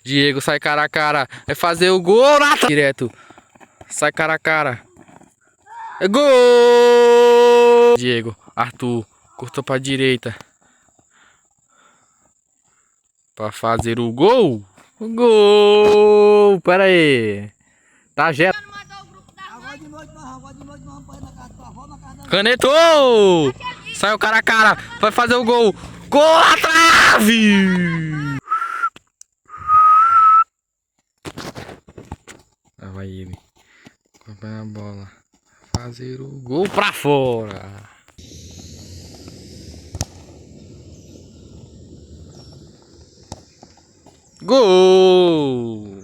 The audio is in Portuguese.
Diego sai cara a cara. Vai fazer o gol na direto. Sai cara a cara. É gol! Diego, Arthur, cortou pra direita. Pra fazer o gol. O gol! Pera aí. Tá já. Canetou! Saiu cara a cara. Vai fazer o gol. Gol na trave! Lá vai ele. Acompanha a bola. Fazer o gol pra fora. Gol!